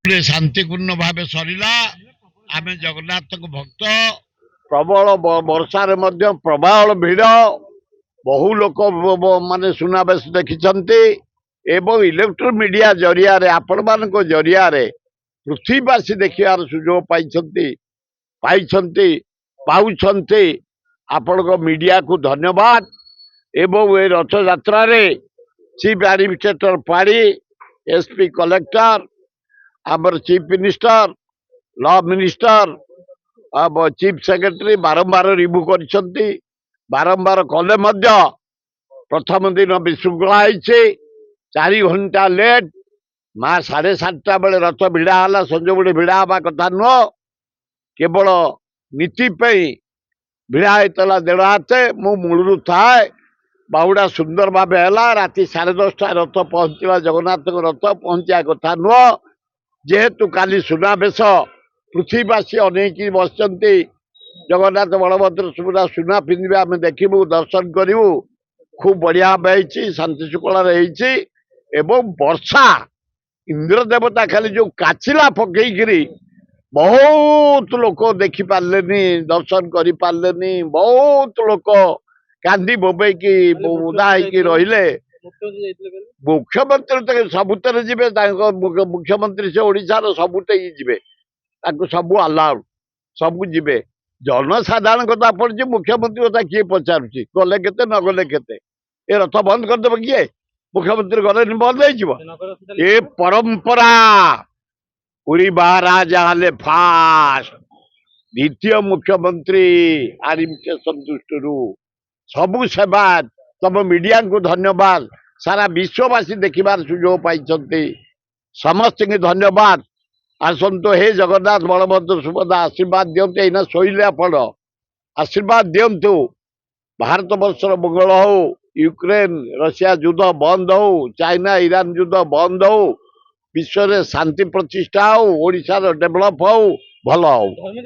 शांतिपूर्ण भाव सरला आम जगन्नाथ भक्त प्रबल वर्षार प्रबल भिड़ बहु लोक माने सुनावेश देखिछन्ति एवं इलेक्ट्रोनिक मीडिया जरिया रे आपण मान जरिया रे पृथ्वीवासी देखियार सुजोग पाउछन्ति आपण मीडिया को धन्यवाद। एवं ए रथ यात्रा रे चीफ एडमिनिस्ट्रेटर पाड़ी एसपी कलेक्टर आमर चीफ मिनिस्टर लॉ मिनिस्टर अब चीफ सेक्रेटरी बारंबार रिव्यू कर बारंबार कले प्रथम दिन विशृंखला होती 4 घंटा लेट माँ 7:30 बेले रथ भिड़ा है संज बुढ़े भिड़ा हवा कथा नुह केवल नीति भिड़ा होता 1.5 हाथ मु मूलू थाए बाहुड़ा सुंदर भाव है राति 10:30 रथ पहुंचा जगन्नाथ रथ पहुंचा कथा नुह जेहेतु काली सुनावेश पृथ्वीवासी अनेक बस जगन्नाथ बलभद्र सुभद्रा सुना पिंधे आम देखू दर्शन करूँ खूब बढ़िया भाई शांति शुक्ला एवं वर्षा इंद्र देवता खाली जो काचिला पकईकरी बहुत लोक देखी पारे दर्शन कर पारे बहुत लोक कांदी बोबेकी उदा रहिले मुख्यमंत्री तो सबुतर जी मुख्यमंत्री से ओडिशार सबुटे जी सबू अलाउड सबू जी जनसाधारण कथा पड़ी मुख्यमंत्री कथा किए पचारुची गले के न गले के ए रथ बंद करदे किए मुख्यमंत्री गले बंद हो परंपरा पूरी महाराजा हाले फास्ट द्वितीय मुख्यमंत्री आरिमुकेशन दृष्टि सबू सेवा तम मीडिया को धन्यवाद सारा विश्ववासी देखिबार सुजोग पाई समस्त की धन्यवाद। आसतु हे जगन्नाथ बलभद्र सुभद्रा आशीर्वाद दिंतु एना शोले आपण आशीर्वाद दिंतु भारत वर्षर मंगल हो यूक्रेन रशिया युद्ध बंद हो चाइना ईरान युद्ध बंद हो विश्व में शांति प्रतिष्ठा हो ओडिशा डेभलप हो भल हो।